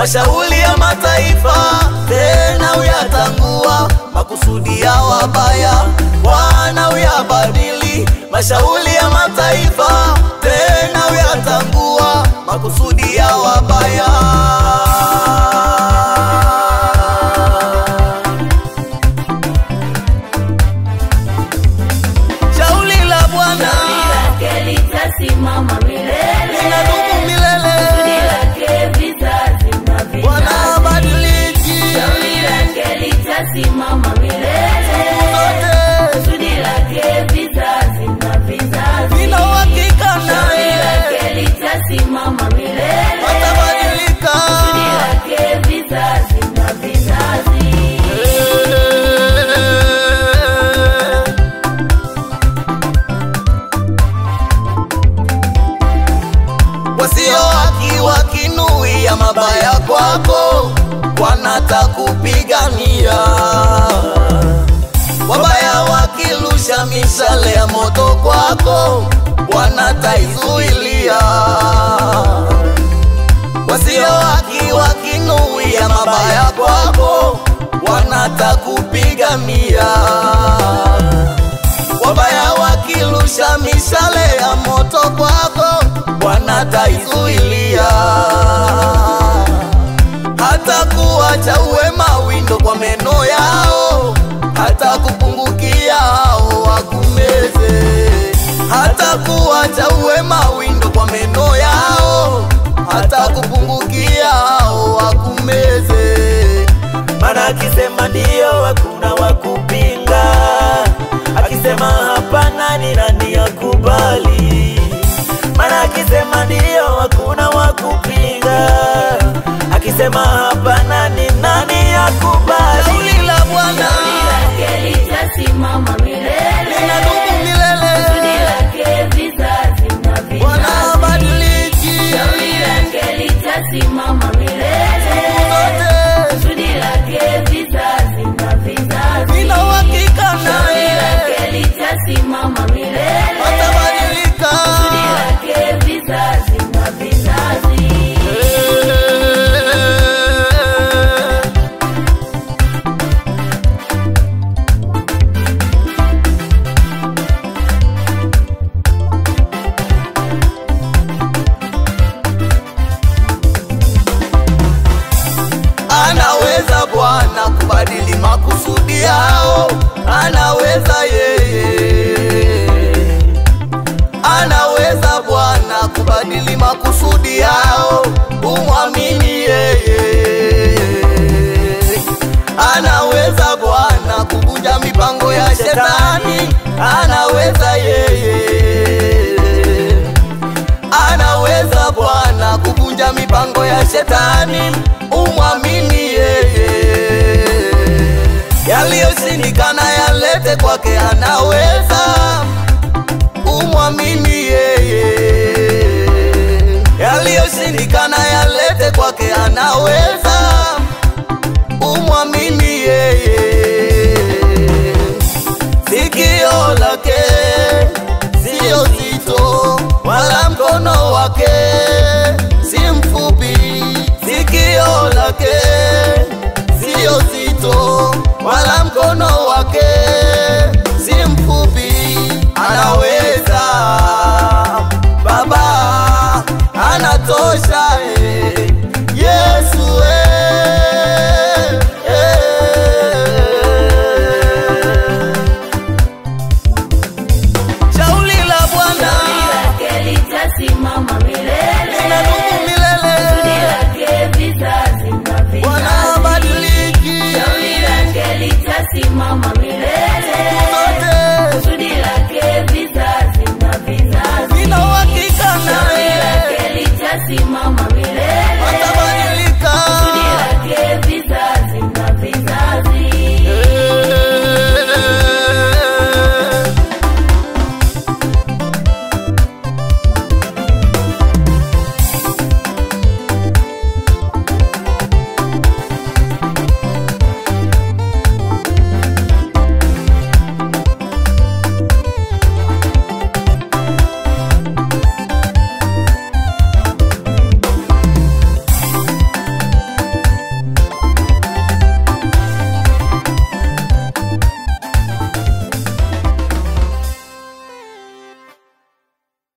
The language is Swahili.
mashauri ya mataifa, tena uyatangua makusudi ya wabaya. Bwana uyabadili mashauri ya mataifa, tena uyatangua makusudi ya wabaya. Shauri la Bwana litasimama milele, linadumu milele. kusudi lake vizazi na vizazi. Bwana badiliki, shauri lake litasimama milele, kusudi lake vizazi na vizazi. nina uhakika shauri naye lake litasimama milele, atabadilika. kusudi lake vizazi na vizazi. Wasio haki wakinuia mabaya kwako, wanatakupigania. Wabaya wakirusha mishale ya moto kwako, wanataizuilia. Wasio haki wakinuia mabaya kwako, wanatakupigania. Wabaya wakirusha mishale ya moto kwako, wanataizuilia. Hata kuacha uwe mawindo kwa meno yao, hata kupungukia hao wakumeze. Hata kuacha uwe mawindo kwa meno yao, hata kupungukia hao wakumeze. Maana akisema ndio hakuna wakupinga, akisema hapana ni nani akubali? Maana akisema ndio hakuna wakupinga, akisema hapana ni nani akubali? Shauri la Bwana shauri lake litasimama milele, linadumu milele. kusudi lake vizazi na vizazi. Bwana badiliki, shauri lake litasimama milele, kusudi lake vizazi na vizazi. nina uhakika shauri naye lake litasimama milele, atabadilika. kusudi lake vizazi na vizazi. Anaweza Bwana kubadili makusudi yao, anaweza yeye. Anaweza Bwana kubadili makusudi yao, umwamini yeye. Anaweza Bwana kuvunja mipango ya shetani, anaweza yeye. Anaweza Bwana kuvunja mipango ya shetani, umwamini yeye. Yaliyoshindikana yalete kwake, anaweza, umwamini yeye. Yaliyoshindikana yalete kwake, anaweza, umwamini yeye. Sikio lake sio zito, wala mkono wake si mfupi. Sikio lake